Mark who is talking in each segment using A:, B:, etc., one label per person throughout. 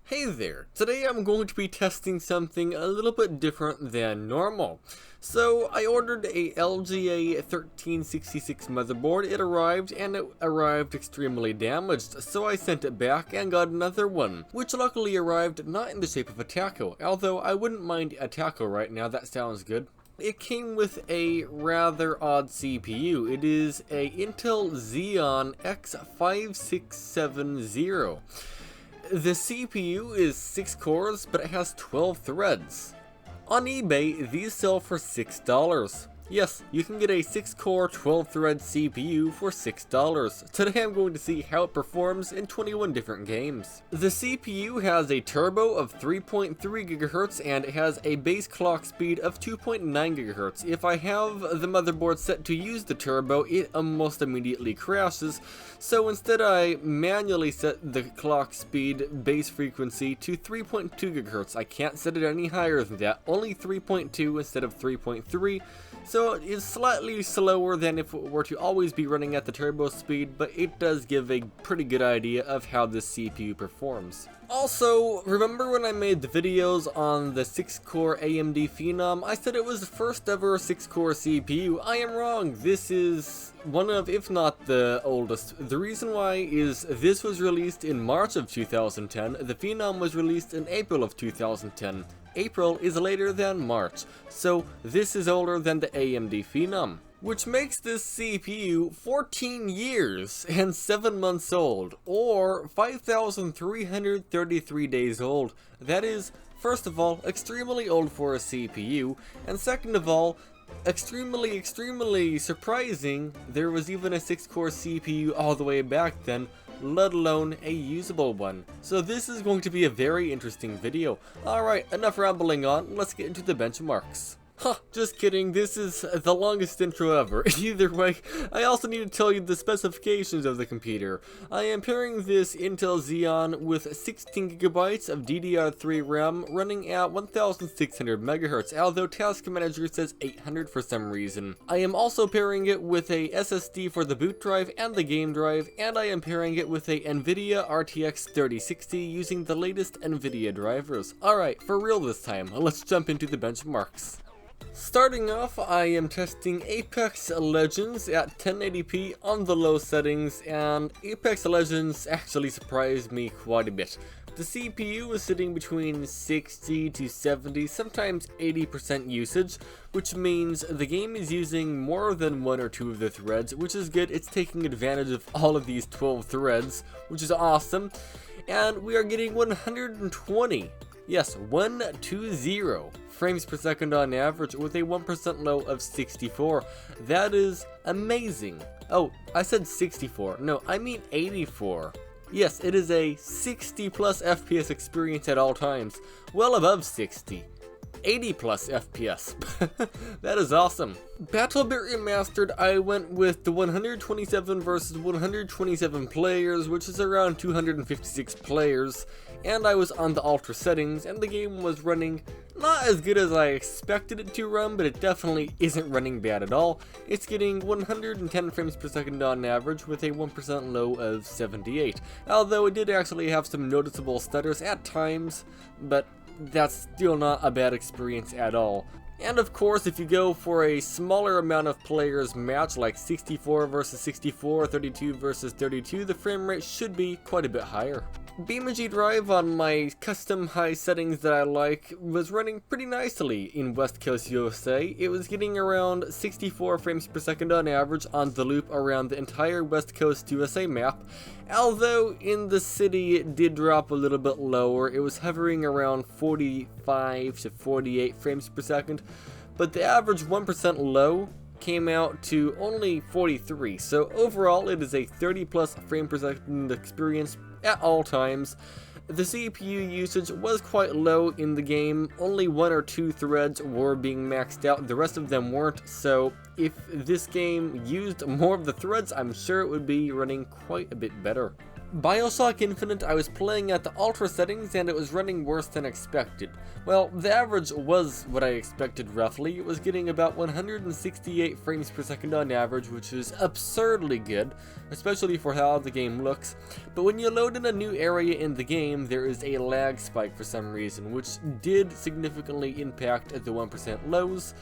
A: Hey there, today I'm going to be testing something a little bit different than normal. So I ordered a LGA 1366 motherboard, it arrived and it arrived extremely damaged, so I sent it back and got another one, which luckily arrived not in the shape of a taco, although I wouldn't mind a taco right now, that sounds good. It came with a rather odd CPU. It is a Intel Xeon X5670. The CPU is 6 cores, but it has 12 threads. On eBay, these sell for $6. Yes, you can get a 6-core, 12-thread CPU for $6. Today I'm going to see how it performs in 21 different games. The CPU has a turbo of 3.3 GHz and it has a base clock speed of 2.9 GHz. If I have the motherboard set to use the turbo, it almost immediately crashes, so instead I manually set the clock speed base frequency to 3.2 GHz. I can't set it any higher than that, only 3.2 instead of 3.3. So it is slightly slower than if it were to always be running at the turbo speed, but it does give a pretty good idea of how this CPU performs. Also, remember when I made the videos on the 6-core AMD Phenom? I said it was the first ever 6-core CPU. I am wrong. This is one of, if not the oldest. The reason why is this was released in March of 2010. The Phenom was released in April of 2010. April is later than March, so this is older than the AMD Phenom, which makes this CPU 14 years and 7 months old, or 5,333 days old. That is, first of all, extremely old for a CPU, and second of all, extremely surprising there was even a 6-core CPU all the way back then, let alone a usable one. So this is going to be a very interesting video. Alright, enough rambling on, let's get into the benchmarks. Just kidding, this is the longest intro ever. Either way, I also need to tell you the specifications of the computer. I am pairing this Intel Xeon with 16GB of DDR3 RAM running at 1600 MHz, although Task Manager says 800 for some reason. I am also pairing it with a SSD for the boot drive and the game drive, and I am pairing it with a Nvidia RTX 3060 using the latest Nvidia drivers. Alright, for real this time, let's jump into the benchmarks. Starting off, I am testing Apex Legends at 1080p on the low settings, and Apex Legends actually surprised me quite a bit. The CPU is sitting between 60 to 70, sometimes 80% usage, which means the game is using more than one or two of the threads, which is good. It's taking advantage of all of these 12 threads, which is awesome, and we are getting 120. Yes, 120 frames per second on average with a 1% low of 64. That is amazing. Oh, I said 64. No, I mean 84. Yes, it is a 60 plus FPS experience at all times. Well above 60. 80 plus FPS. That is awesome. Battlebit Remastered, I went with the 127 versus 127 players, which is around 256 players, and I was on the ultra settings, and the game was running not as good as I expected it to run, but it definitely isn't running bad at all. It's getting 110 frames per second on average with a 1% low of 78, although it did actually have some noticeable stutters at times, but that's still not a bad experience at all. And of course, if you go for a smaller amount of players match, like 64 versus 64, 32 versus 32, the frame rate should be quite a bit higher. BeamNG Drive on my custom high settings that I like was running pretty nicely in West Coast USA. It was getting around 64 frames per second on average on the loop around the entire West Coast USA map, although in the city it did drop a little bit lower. It was hovering around 45 to 48 frames per second, but the average 1% low came out to only 43, so overall it is a 30 plus frame per second experience at all times. The CPU usage was quite low in the game, only 1 or 2 threads were being maxed out, the rest of them weren't, so if this game used more of the threads, I'm sure it would be running quite a bit better. BioShock Infinite, I was playing at the ultra settings and it was running worse than expected. Well, the average was what I expected roughly. It was getting about 168 frames per second on average, which is absurdly good, especially for how the game looks. But when you load in a new area in the game, there is a lag spike for some reason, which did significantly impact the 1% lows,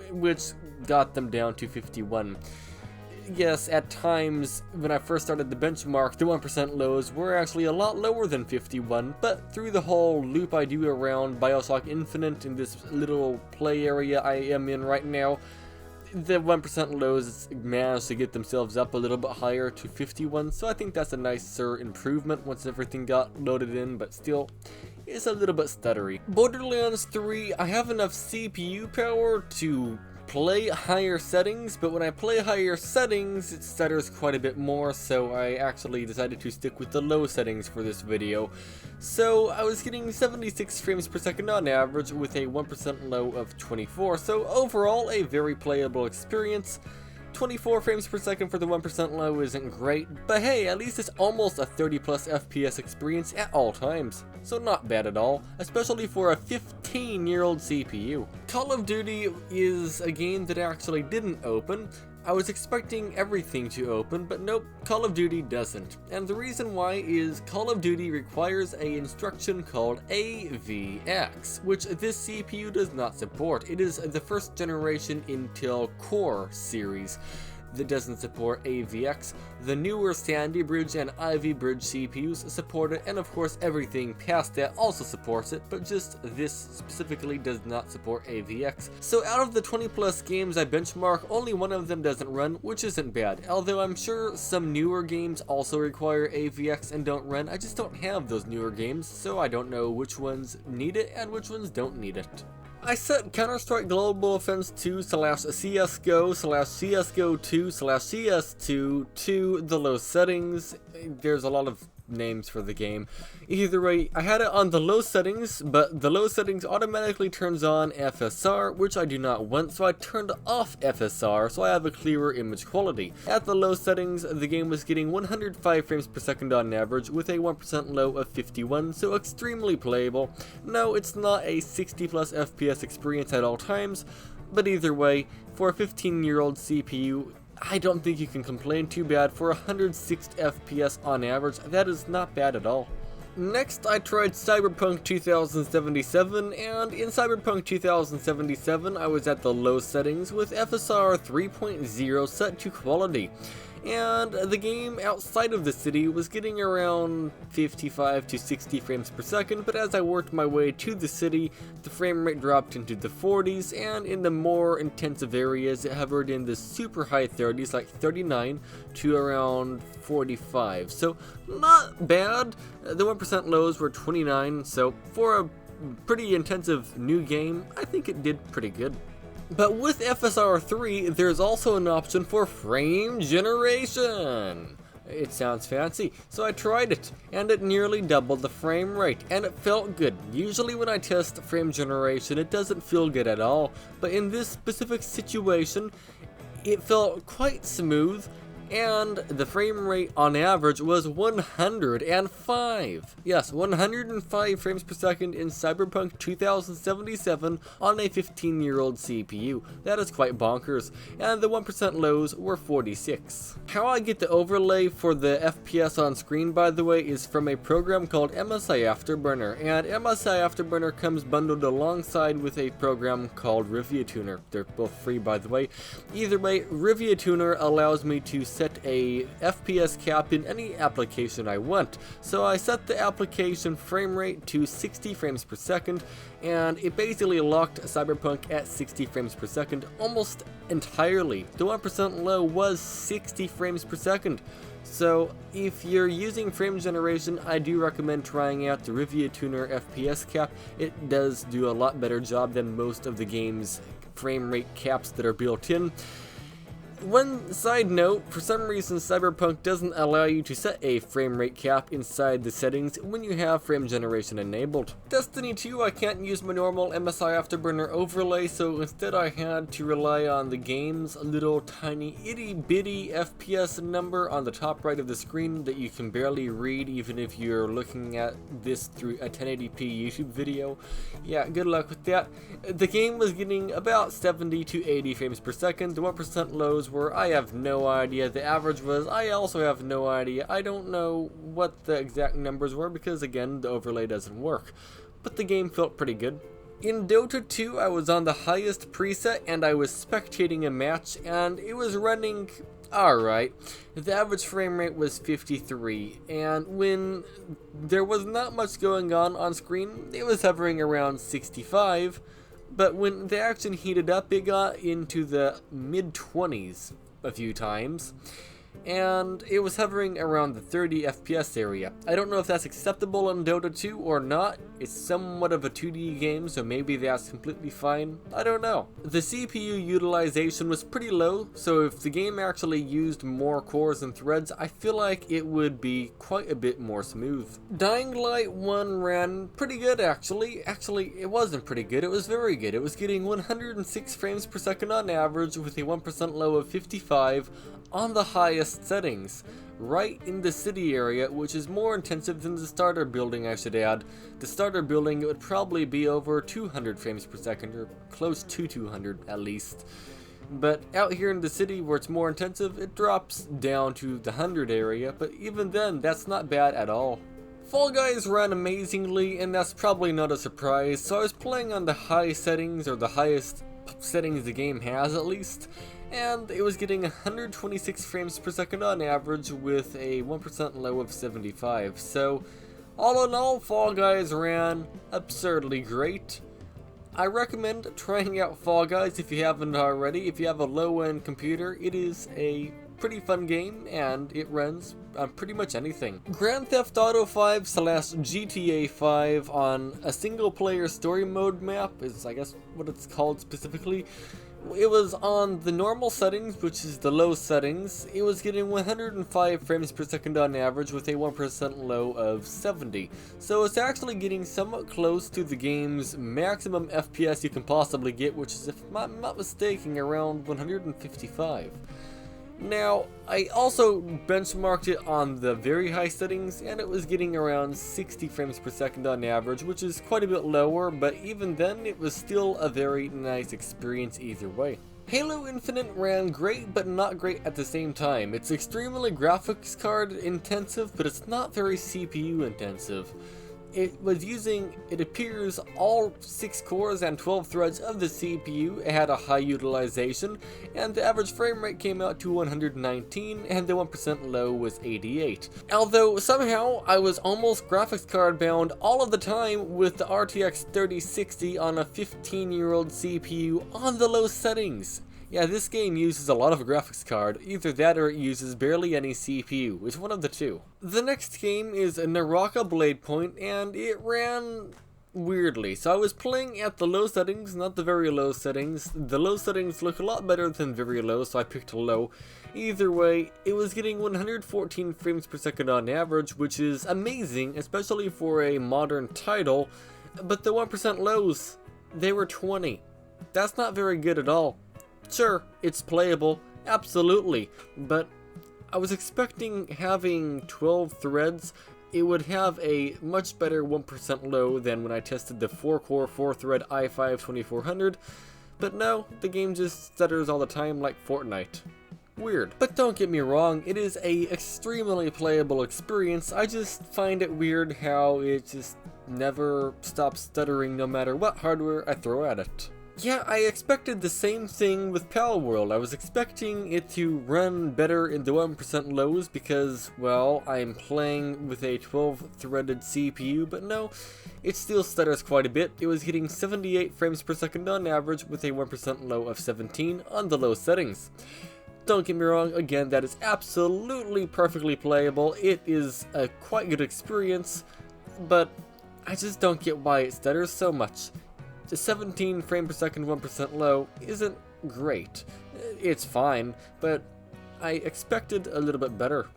A: which got them down to 51. Yes, at times, when I first started the benchmark, the 1% lows were actually a lot lower than 51, but through the whole loop I do around BioShock Infinite in this little play area I am in right now, the 1% lows managed to get themselves up a little bit higher to 51, so I think that's a nicer improvement once everything got loaded in, but still, it's a little bit stuttery. Borderlands 3, I have enough CPU power to play higher settings, but when I play higher settings, it stutters quite a bit more, so I actually decided to stick with the low settings for this video. So I was getting 76 frames per second on average with a 1% low of 24, so overall a very playable experience. 24 frames per second for the 1% low isn't great, but hey, at least it's almost a 30 plus FPS experience at all times. So not bad at all, especially for a 15-year-old CPU. Call of Duty is a game that actually didn't open. I was expecting everything to open, but nope, Call of Duty doesn't. And the reason why is Call of Duty requires an instruction called AVX, which this CPU does not support. It is the first generation Intel Core series that doesn't support AVX. The newer Sandy Bridge and Ivy Bridge CPUs support it, and of course everything past that also supports it, but just this specifically does not support AVX. So out of the 20 plus games I benchmark, only one of them doesn't run, which isn't bad, although I'm sure some newer games also require AVX and don't run. I just don't have those newer games, so I don't know which ones need it and which ones don't need it. I set Counter-Strike Global Offense 2/CSGO/CSGO2/CS2 to the low settings. There's a lot of names for the game. Either way, I had it on the low settings, but the low settings automatically turns on FSR, which I do not want, so I turned off FSR so I have a clearer image quality. At the low settings, the game was getting 105 frames per second on average with a 1% low of 51, so extremely playable. No, it's not a 60 plus FPS experience at all times, but either way, for a 15-year-old CPU, I don't think you can complain too bad. For 106 FPS on average, that is not bad at all. Next, I tried Cyberpunk 2077, and in Cyberpunk 2077, I was at the low settings with FSR 3.0 set to quality. And the game outside of the city was getting around 55 to 60 frames per second, but as I worked my way to the city, the frame rate dropped into the 40s, and in the more intensive areas, it hovered in the super high 30s, like 39 to around 45. So not bad. The 1% lows were 29, so for a pretty intensive new game, I think it did pretty good. But with FSR 3, there's also an option for frame generation. It sounds fancy, so I tried it, and it nearly doubled the frame rate, and it felt good. Usually when I test frame generation, it doesn't feel good at all, but in this specific situation, it felt quite smooth, and the frame rate on average was 105. Yes, 105 frames per second in Cyberpunk 2077 on a 15-year-old CPU. That is quite bonkers, and the 1% lows were 46. How I get the overlay for the FPS on screen, by the way, is from a program called MSI Afterburner, and MSI Afterburner comes bundled alongside with a program called Rivia Tuner. They're both free, by the way. Either way, Rivia Tuner allows me to set a FPS cap in any application I want. So I set the application frame rate to 60 frames per second, and it basically locked Cyberpunk at 60 frames per second almost entirely. The 1% low was 60 frames per second. So if you're using frame generation, I do recommend trying out the Rivia Tuner FPS cap. It does do a lot better job than most of the game's frame rate caps that are built in. One side note, for some reason Cyberpunk doesn't allow you to set a frame rate cap inside the settings when you have frame generation enabled. Destiny 2, I can't use my normal MSI Afterburner overlay, so instead I had to rely on the game's little tiny itty bitty FPS number on the top right of the screen that you can barely read even if you're looking at this through a 1080p YouTube video. Yeah, good luck with that. The game was getting about 70 to 80 frames per second. The 1% lows were, I have no idea. The average was, I also have no idea. I don't know what the exact numbers were because, again, the overlay doesn't work. But the game felt pretty good. In Dota 2, I was on the highest preset and I was spectating a match and it was running alright. The average frame rate was 53, and when there was not much going on screen, it was hovering around 65. But when the action heated up, it got into the mid-20s a few times, and it was hovering around the 30 FPS area. I don't know if that's acceptable in Dota 2 or not. It's somewhat of a 2D game, so maybe that's completely fine. I don't know. The CPU utilization was pretty low, so if the game actually used more cores and threads, I feel like it would be quite a bit more smooth. Dying Light 1 ran pretty good, actually. Actually, it wasn't pretty good, it was very good. It was getting 106 frames per second on average with a 1% low of 55 on the highest settings, right in the city area, which is more intensive than the starter building, I should add. The starter building, it would probably be over 200 frames per second, or close to 200 at least. But out here in the city where it's more intensive, it drops down to the 100 area, but even then, that's not bad at all. Fall Guys ran amazingly, and that's probably not a surprise, so I was playing on the high settings, or the highest settings the game has at least, and it was getting 126 frames per second on average with a 1% low of 75. So all in all, Fall Guys ran absurdly great. I recommend trying out Fall Guys if you haven't already. If you have a low-end computer, it is a pretty fun game and it runs on pretty much anything. Grand Theft Auto 5 / GTA 5 on a single player story mode map is, I guess, what it's called specifically. It was on the normal settings, which is the low settings. It was getting 105 frames per second on average with a 1% low of 70. So it's actually getting somewhat close to the game's maximum FPS you can possibly get, which is, if I'm not mistaken, around 155. Now, I also benchmarked it on the very high settings, and it was getting around 60 frames per second on average, which is quite a bit lower, but even then, it was still a very nice experience either way. Halo Infinite ran great, but not great at the same time. It's extremely graphics card intensive, but it's not very CPU intensive. It was using, it appears, all 6 cores and 12 threads of the CPU. It had a high utilization, and the average frame rate came out to 119, and the 1% low was 88. Although, somehow, I was almost graphics card bound all of the time with the RTX 3060 on a 15-year-old CPU on the low settings. Yeah, this game uses a lot of a graphics card, either that or it uses barely any CPU, it's one of the two. The next game is Naraka Bladepoint, and it ran weirdly. So I was playing at the low settings, not the very low settings. The low settings look a lot better than very low, so I picked low. Either way, it was getting 114 frames per second on average, which is amazing, especially for a modern title, but the 1% lows, they were 20. That's not very good at all. Sure, it's playable, absolutely, but I was expecting having 12 threads, it would have a much better 1% low than when I tested the 4-core, 4-thread i5 2400, but no, the game just stutters all the time like Fortnite. Weird. But don't get me wrong, it is a extremely playable experience. I just find it weird how it just never stops stuttering no matter what hardware I throw at it. Yeah, I expected the same thing with Palworld. I was expecting it to run better in the 1% lows because, well, I'm playing with a 12-threaded CPU, but no, it still stutters quite a bit. It was hitting 78 frames per second on average with a 1% low of 17 on the low settings. Don't get me wrong, again, that is absolutely perfectly playable. It is a quite good experience, but I just don't get why it stutters so much. The 17 frame per second 1% low isn't great. It's fine, but I expected a little bit better.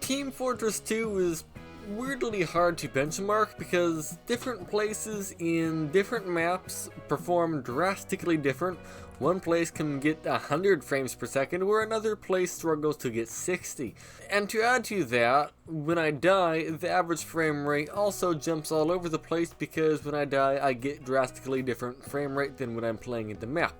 A: Team Fortress 2 is weirdly hard to benchmark because different places in different maps perform drastically different. One place can get 100 frames per second where another place struggles to get 60. And to add to that, when I die, the average frame rate also jumps all over the place because when I die I get drastically different frame rate than when I'm playing in the map.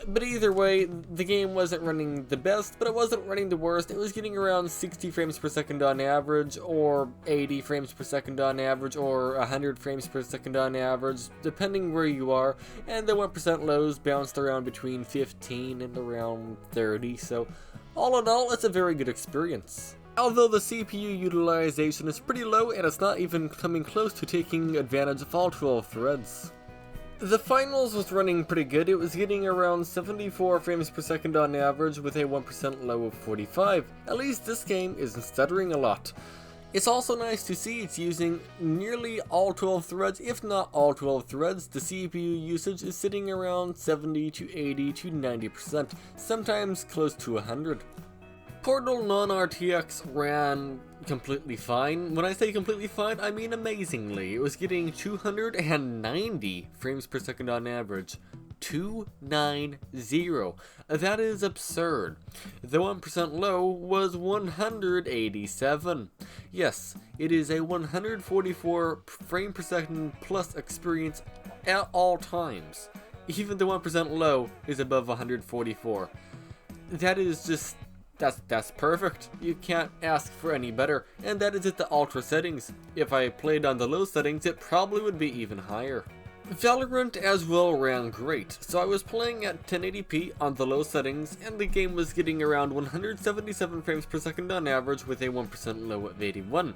A: But either way, the game wasn't running the best, but it wasn't running the worst. It was getting around 60 frames per second on average, or 80 frames per second on average, or 100 frames per second on average, depending where you are. And the 1% lows bounced around between 15 and around 30, so all in all, it's a very good experience. Although the CPU utilization is pretty low, and it's not even coming close to taking advantage of all 12 threads. The finals was running pretty good. It was getting around 74 frames per second on average with a 1% low of 45. At least this game isn't stuttering a lot. It's also nice to see it's using nearly all 12 threads, if not all 12 threads. The CPU usage is sitting around 70 to 80 to 90%, sometimes close to 100. Portal non-RTX ran completely fine. When I say completely fine, I mean amazingly. It was getting 290 frames per second on average. 290. That is absurd. The 1% low was 187. Yes, it is a 144 frame per second plus experience at all times. Even the 1% low is above 144. That is just... That's perfect. You can't ask for any better, and that is at the ultra settings. If I played on the low settings, it probably would be even higher. Valorant as well ran great, so I was playing at 1080p on the low settings, and the game was getting around 177 frames per second on average with a 1% low of 81.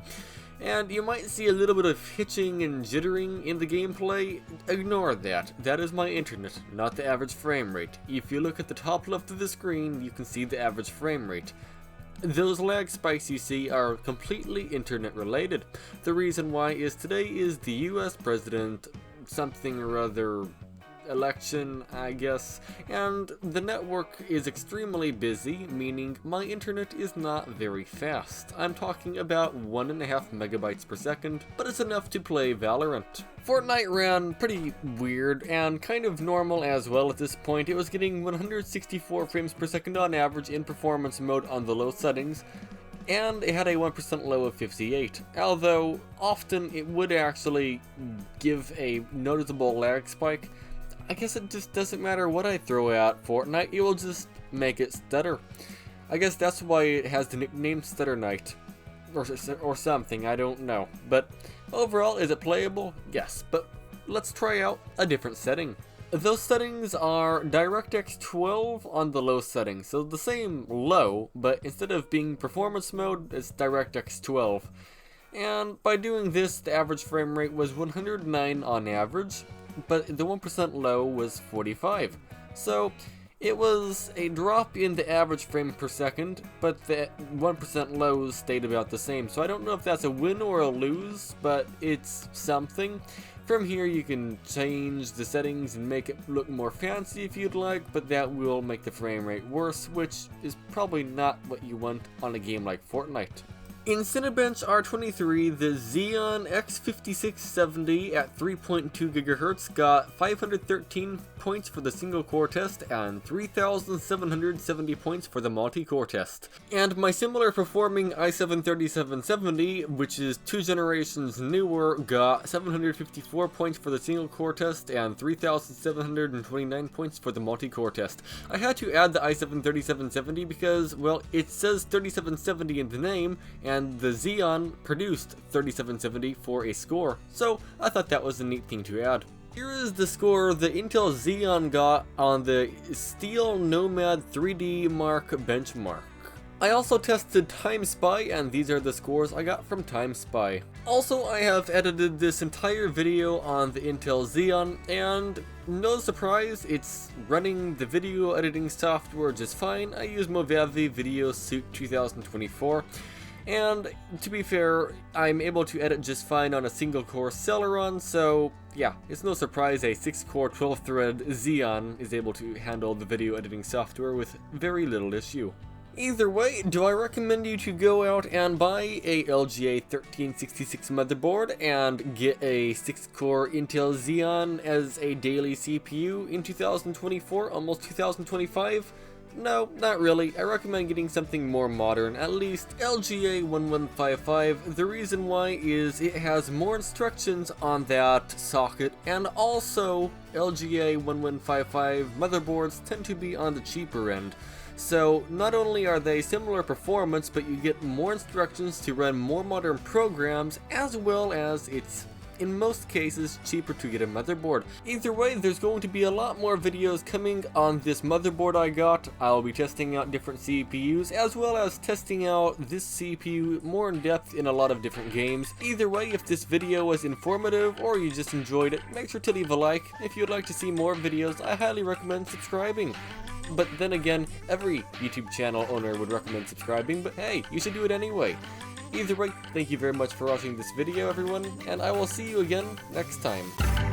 A: And you might see a little bit of hitching and jittering in the gameplay. Ignore that. That is my internet, not the average frame rate. If you look at the top left of the screen, you can see the average frame rate. Those lag spikes you see are completely internet related. The reason why is today is the US president something or other election, I guess, and the network is extremely busy, meaning my internet is not very fast. I'm talking about 1.5 megabytes per second, but it's enough to play Valorant. Fortnite ran pretty weird and kind of normal as well at this point. It was getting 164 frames per second on average in performance mode on the low settings, and it had a 1% low of 58, although often it would actually give a noticeable lag spike. I guess it just doesn't matter what I throw at Fortnite, it will just make it stutter. I guess that's why it has the nickname Stutter Night. Or something, I don't know. But overall, is it playable? Yes, but let's try out a different setting. Those settings are DirectX 12 on the low setting, so the same low, but instead of being performance mode, it's DirectX 12. And by doing this, the average frame rate was 109 on average, but the 1% low was 45. So it was a drop in the average frame per second, but the 1% lows stayed about the same. So I don't know if that's a win or a lose, but it's something. From here you can change the settings and make it look more fancy if you'd like, but that will make the frame rate worse, which is probably not what you want on a game like Fortnite. In Cinebench R23, the Xeon X5670 at 3.2 GHz got 513 points for the single core test and 3,770 points for the multi-core test. And my similar performing i7-3770, which is 2 generations newer, got 754 points for the single core test and 3,729 points for the multi-core test. I had to add the i7-3770 because, well, it says 3770 in the name, and the Xeon produced 3770 for a score, so I thought that was a neat thing to add. Here is the score the Intel Xeon got on the Steel Nomad 3D Mark benchmark. I also tested TimeSpy, and these are the scores I got from TimeSpy. Also, I have edited this entire video on the Intel Xeon, and no surprise, it's running the video editing software just fine. I use Movavi Video Suite 2024. And to be fair, I'm able to edit just fine on a single core Celeron, so yeah, it's no surprise a 6-core 12-thread Xeon is able to handle the video editing software with very little issue. Either way, do I recommend you to go out and buy a LGA 1366 motherboard and get a 6-core Intel Xeon as a daily CPU in 2024, almost 2025? No, not really. I recommend getting something more modern, at least LGA 1155. The reason why is it has more instructions on that socket, and also LGA 1155 motherboards tend to be on the cheaper end. So not only are they similar performance, but you get more instructions to run more modern programs, as well as it's in most cases cheaper to get a motherboard. Either way, there's going to be a lot more videos coming on this motherboard I got. I'll be testing out different CPUs, as well as testing out this CPU more in depth in a lot of different games. Either way, if this video was informative or you just enjoyed it, make sure to leave a like. If you'd like to see more videos, I highly recommend subscribing. But then again, every YouTube channel owner would recommend subscribing, but hey, you should do it anyway. Either way, thank you very much for watching this video, everyone, and I will see you again next time.